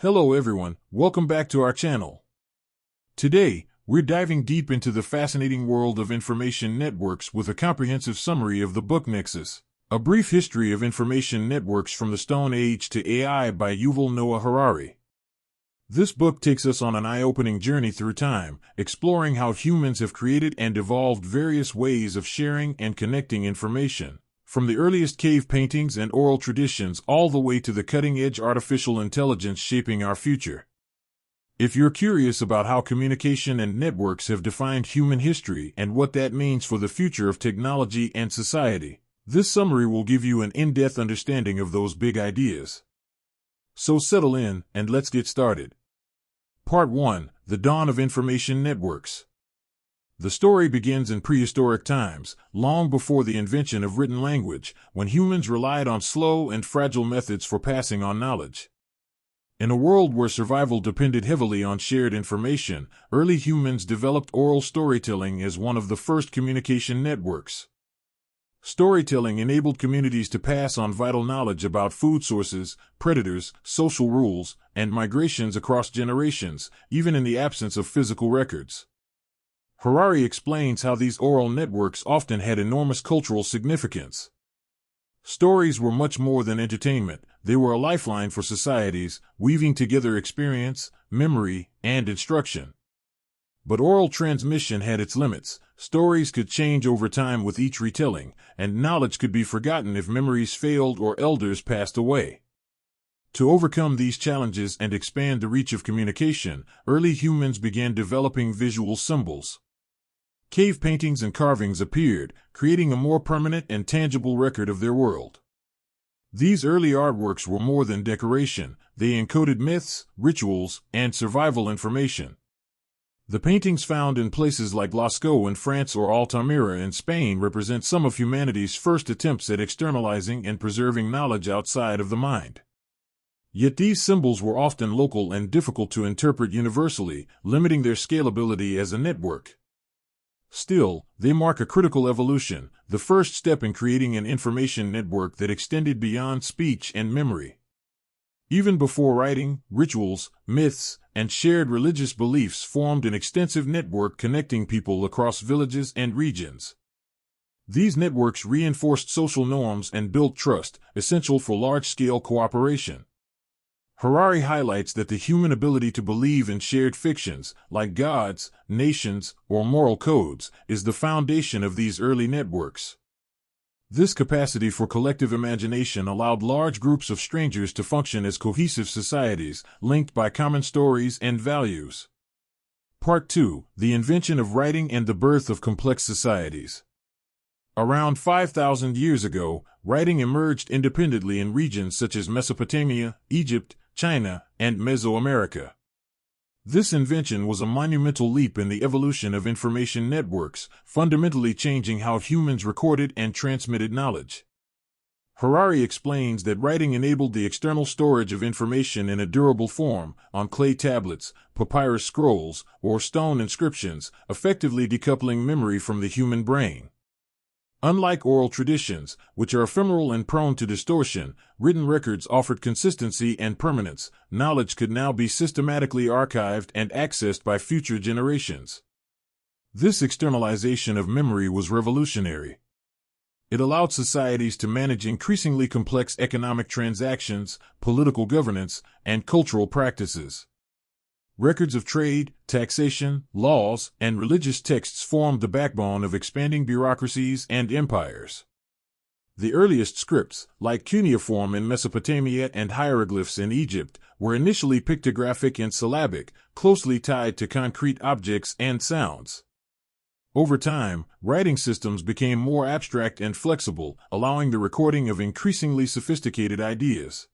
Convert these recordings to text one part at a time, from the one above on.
Hello everyone, welcome back to our channel. Today, we're diving deep into the fascinating world of information networks with a comprehensive summary of the book Nexus, A Brief History of Information Networks from the Stone Age to AI by Yuval Noah Harari. This book takes us on an eye-opening journey through time, exploring how humans have created and evolved various ways of sharing and connecting information, from the earliest cave paintings and oral traditions all the way to the cutting-edge artificial intelligence shaping our future. If you're curious about how communication and networks have defined human history and what that means for the future of technology and society, this summary will give you an in-depth understanding of those big ideas. So settle in, and let's get started. Part 1. The Dawn of Information Networks. The story begins in prehistoric times, long before the invention of written language, when humans relied on slow and fragile methods for passing on knowledge. In a world where survival depended heavily on shared information, early humans developed oral storytelling as one of the first communication networks. Storytelling enabled communities to pass on vital knowledge about food sources, predators, social rules, and migrations across generations, even in the absence of physical records. Harari explains how these oral networks often had enormous cultural significance. Stories were much more than entertainment. They were a lifeline for societies, weaving together experience, memory, and instruction. But oral transmission had its limits. Stories could change over time with each retelling, and knowledge could be forgotten if memories failed or elders passed away. To overcome these challenges and expand the reach of communication, early humans began developing visual symbols. Cave paintings and carvings appeared, creating a more permanent and tangible record of their world. These early artworks were more than decoration. They encoded myths, rituals, and survival information. The paintings found in places like Lascaux in France or Altamira in Spain represent some of humanity's first attempts at externalizing and preserving knowledge outside of the mind. Yet these symbols were often local and difficult to interpret universally, limiting their scalability as a network. Still, they mark a critical evolution, the first step in creating an information network that extended beyond speech and memory. Even before writing, rituals, myths, and shared religious beliefs formed an extensive network connecting people across villages and regions. These networks reinforced social norms and built trust, essential for large-scale cooperation. Harari highlights that the human ability to believe in shared fictions, like gods, nations, or moral codes, is the foundation of these early networks. This capacity for collective imagination allowed large groups of strangers to function as cohesive societies, linked by common stories and values. Part 2. The Invention of Writing and the Birth of Complex Societies. Around 5,000 years ago, writing emerged independently in regions such as Mesopotamia, Egypt, China, and Mesoamerica. This invention was a monumental leap in the evolution of information networks, fundamentally changing how humans recorded and transmitted knowledge. Harari explains that writing enabled the external storage of information in a durable form, on clay tablets, papyrus scrolls, or stone inscriptions, effectively decoupling memory from the human brain. Unlike oral traditions, which are ephemeral and prone to distortion, written records offered consistency and permanence. Knowledge could now be systematically archived and accessed by future generations. This externalization of memory was revolutionary. It allowed societies to manage increasingly complex economic transactions, political governance, and cultural practices. Records of trade, taxation, laws, and religious texts formed the backbone of expanding bureaucracies and empires. The earliest scripts, like cuneiform in Mesopotamia and hieroglyphs in Egypt, were initially pictographic and syllabic, closely tied to concrete objects and sounds. Over time, writing systems became more abstract and flexible, allowing the recording of increasingly sophisticated ideas.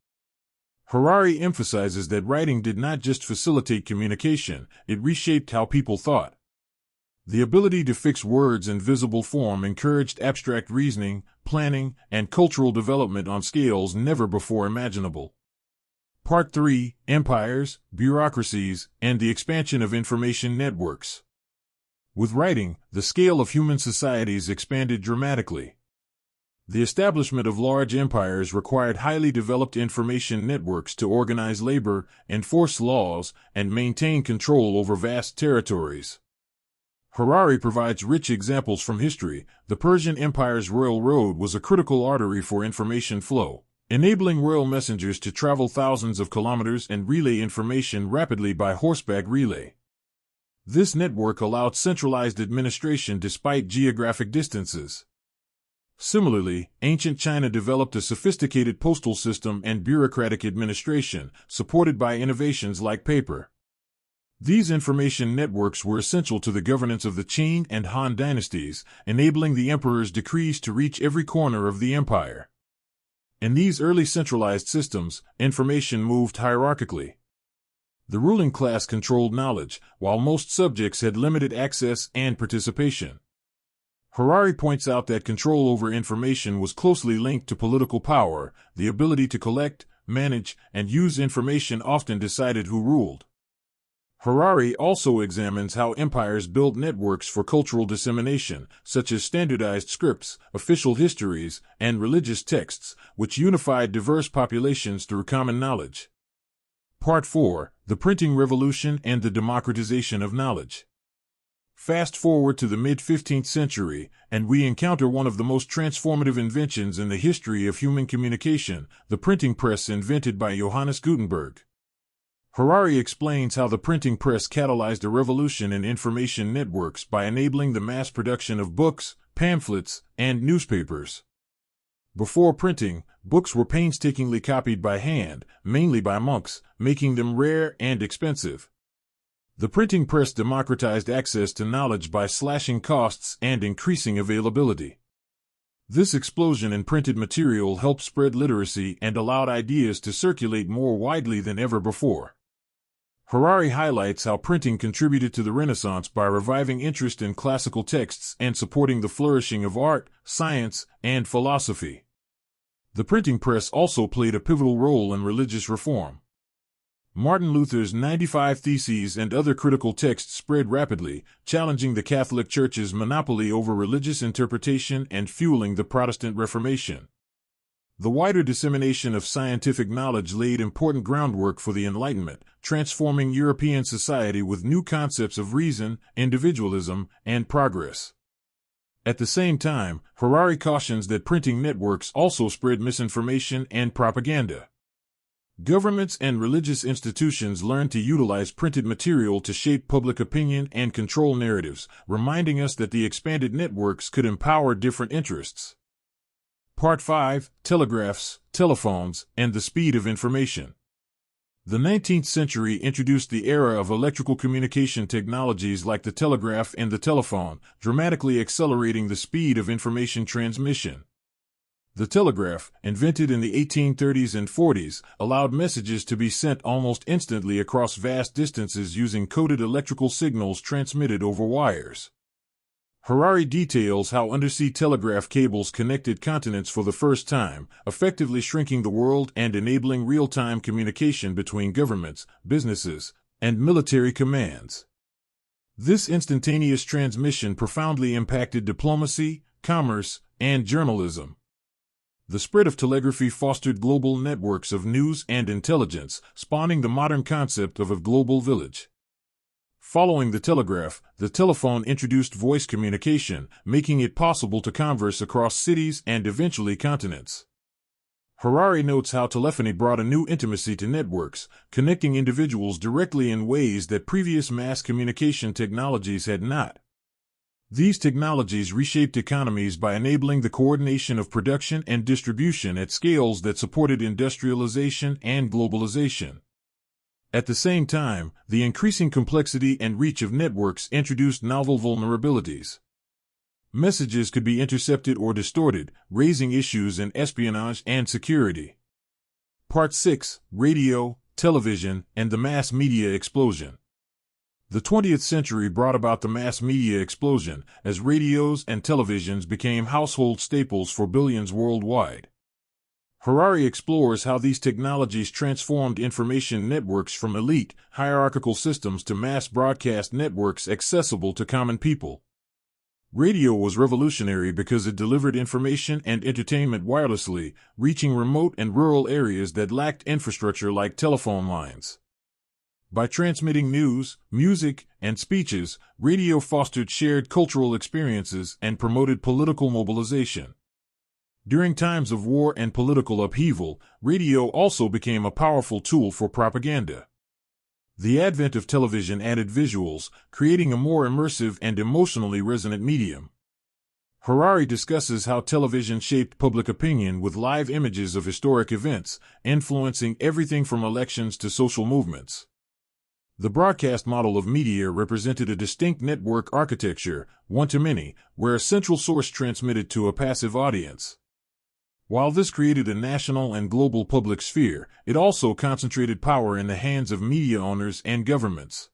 Harari emphasizes that writing did not just facilitate communication, it reshaped how people thought. The ability to fix words in visible form encouraged abstract reasoning, planning, and cultural development on scales never before imaginable. Part 3. Empires, Bureaucracies, and the Expansion of Information Networks. With writing, the scale of human societies expanded dramatically. The establishment of large empires required highly developed information networks to organize labor, enforce laws, and maintain control over vast territories. Harari provides rich examples from history. The Persian Empire's royal road was a critical artery for information flow, enabling royal messengers to travel thousands of kilometers and relay information rapidly by horseback relay. This network allowed centralized administration despite geographic distances. Similarly, ancient China developed a sophisticated postal system and bureaucratic administration, supported by innovations like paper. These information networks were essential to the governance of the Qing and Han dynasties, enabling the emperor's decrees to reach every corner of the empire. In these early centralized systems, information moved hierarchically. The ruling class controlled knowledge, while most subjects had limited access and participation. Harari points out that control over information was closely linked to political power. The ability to collect, manage, and use information often decided who ruled. Harari also examines how empires built networks for cultural dissemination, such as standardized scripts, official histories, and religious texts, which unified diverse populations through common knowledge. Part 4: The Printing Revolution and the Democratization of Knowledge. Fast forward to the mid-15th century, and we encounter one of the most transformative inventions in the history of human communication, the printing press invented by Johannes Gutenberg. Harari explains how the printing press catalyzed a revolution in information networks by enabling the mass production of books, pamphlets, and newspapers. Before printing, books were painstakingly copied by hand, mainly by monks, making them rare and expensive. The printing press democratized access to knowledge by slashing costs and increasing availability. This explosion in printed material helped spread literacy and allowed ideas to circulate more widely than ever before. Harari highlights how printing contributed to the Renaissance by reviving interest in classical texts and supporting the flourishing of art, science, and philosophy. The printing press also played a pivotal role in religious reform. Martin Luther's 95 Theses and other critical texts spread rapidly, challenging the Catholic Church's monopoly over religious interpretation and fueling the Protestant Reformation. The wider dissemination of scientific knowledge laid important groundwork for the Enlightenment, transforming European society with new concepts of reason, individualism, and progress. At the same time, Harari cautions that printing networks also spread misinformation and propaganda. Governments and religious institutions learned to utilize printed material to shape public opinion and control narratives, reminding us that the expanded networks could empower different interests. Part 5: Telegraphs, Telephones, and the Speed of Information. The 19th century introduced the era of electrical communication technologies like the telegraph and the telephone, dramatically accelerating the speed of information transmission. The telegraph, invented in the 1830s and 40s, allowed messages to be sent almost instantly across vast distances using coded electrical signals transmitted over wires. Harari details how undersea telegraph cables connected continents for the first time, effectively shrinking the world and enabling real-time communication between governments, businesses, and military commands. This instantaneous transmission profoundly impacted diplomacy, commerce, and journalism. The spread of telegraphy fostered global networks of news and intelligence, spawning the modern concept of a global village. Following the telegraph, the telephone introduced voice communication, making it possible to converse across cities and eventually continents. Harari notes how telephony brought a new intimacy to networks, connecting individuals directly in ways that previous mass communication technologies had not. These technologies reshaped economies by enabling the coordination of production and distribution at scales that supported industrialization and globalization. At the same time, the increasing complexity and reach of networks introduced novel vulnerabilities. Messages could be intercepted or distorted, raising issues in espionage and security. Part 6: Radio, Television, and the Mass Media Explosion. The 20th century brought about the mass media explosion, as radios and televisions became household staples for billions worldwide. Harari explores how these technologies transformed information networks from elite, hierarchical systems to mass broadcast networks accessible to common people. Radio was revolutionary because it delivered information and entertainment wirelessly, reaching remote and rural areas that lacked infrastructure like telephone lines. By transmitting news, music, and speeches, radio fostered shared cultural experiences and promoted political mobilization. During times of war and political upheaval, radio also became a powerful tool for propaganda. The advent of television added visuals, creating a more immersive and emotionally resonant medium. Harari discusses how television shaped public opinion with live images of historic events, influencing everything from elections to social movements. The broadcast model of media represented a distinct network architecture, one-to-many, where a central source transmitted to a passive audience. While this created a national and global public sphere, it also concentrated power in the hands of media owners and governments.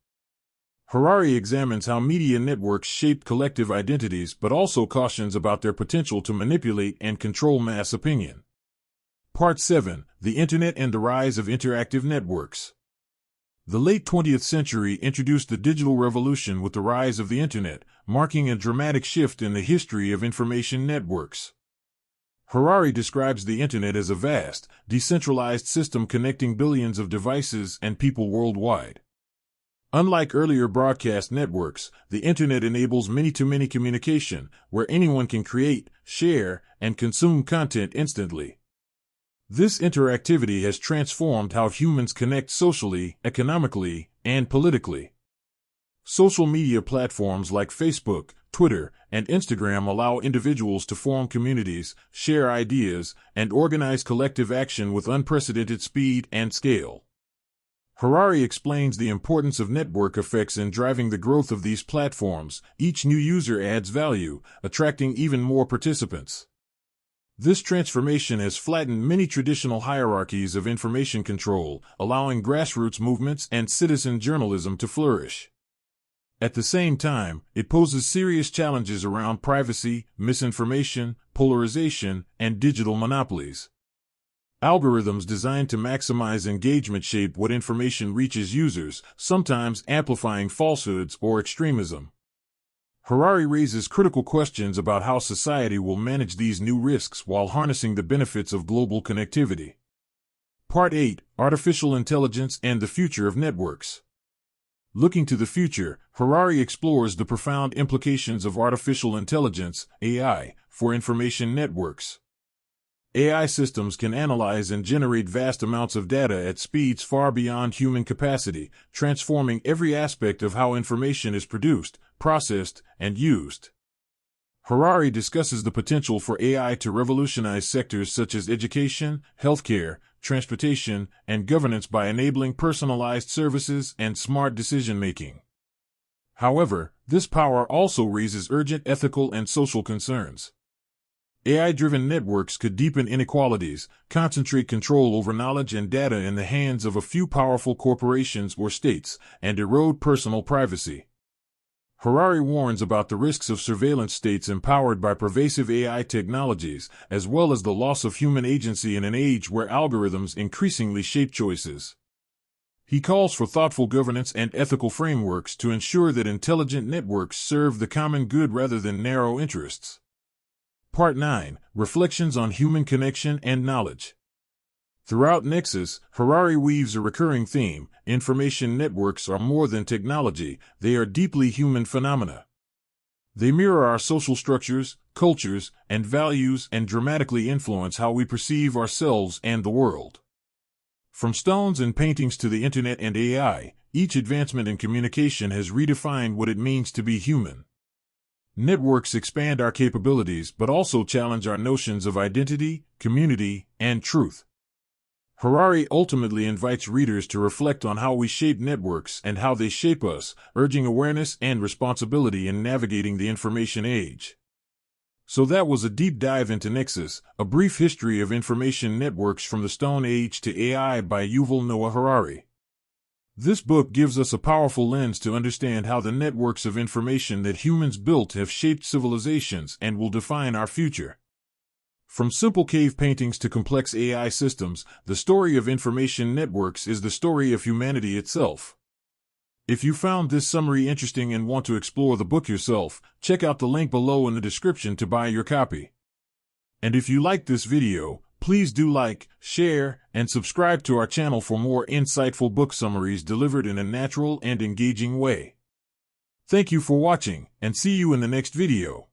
Harari examines how media networks shaped collective identities but also cautions about their potential to manipulate and control mass opinion. Part 7: The Internet and the Rise of Interactive Networks. The late 20th century introduced the digital revolution with the rise of the Internet, marking a dramatic shift in the history of information networks. Harari describes the Internet as a vast, decentralized system connecting billions of devices and people worldwide. Unlike earlier broadcast networks, the Internet enables many-to-many communication, where anyone can create, share, and consume content instantly. This interactivity has transformed how humans connect socially, economically, and politically. Social media platforms like Facebook, Twitter, and Instagram allow individuals to form communities, share ideas, and organize collective action with unprecedented speed and scale. Harari explains the importance of network effects in driving the growth of these platforms. Each new user adds value, attracting even more participants. This transformation has flattened many traditional hierarchies of information control, allowing grassroots movements and citizen journalism to flourish. At the same time, it poses serious challenges around privacy, misinformation, polarization, and digital monopolies. Algorithms designed to maximize engagement shape what information reaches users, sometimes amplifying falsehoods or extremism. Harari raises critical questions about how society will manage these new risks while harnessing the benefits of global connectivity. Part 8: Artificial Intelligence and the Future of Networks. Looking to the future, Harari explores the profound implications of artificial intelligence, AI, for information networks. AI systems can analyze and generate vast amounts of data at speeds far beyond human capacity, transforming every aspect of how information is produced, processed, and used. Harari discusses the potential for AI to revolutionize sectors such as education, healthcare, transportation, and governance by enabling personalized services and smart decision-making. However, this power also raises urgent ethical and social concerns. AI-driven networks could deepen inequalities, concentrate control over knowledge and data in the hands of a few powerful corporations or states, and erode personal privacy. Harari warns about the risks of surveillance states empowered by pervasive AI technologies, as well as the loss of human agency in an age where algorithms increasingly shape choices. He calls for thoughtful governance and ethical frameworks to ensure that intelligent networks serve the common good rather than narrow interests. Part 9: Reflections on Human Connection and Knowledge. Throughout Nexus, Harari weaves a recurring theme: information networks are more than technology, they are deeply human phenomena. They mirror our social structures, cultures, and values and dramatically influence how we perceive ourselves and the world. From stones and paintings to the Internet and AI, each advancement in communication has redefined what it means to be human. Networks expand our capabilities but also challenge our notions of identity, community, and truth. Harari ultimately invites readers to reflect on how we shape networks and how they shape us, urging awareness and responsibility in navigating the information age. So that was a deep dive into Nexus, a brief history of information networks from the Stone Age to AI by Yuval Noah Harari. This book gives us a powerful lens to understand how the networks of information that humans built have shaped civilizations and will define our future. From simple cave paintings to complex AI systems, the story of information networks is the story of humanity itself. If you found this summary interesting and want to explore the book yourself, check out the link below in the description to buy your copy. And if you liked this video, please do like, share, and subscribe to our channel for more insightful book summaries delivered in a natural and engaging way. Thank you for watching, and see you in the next video.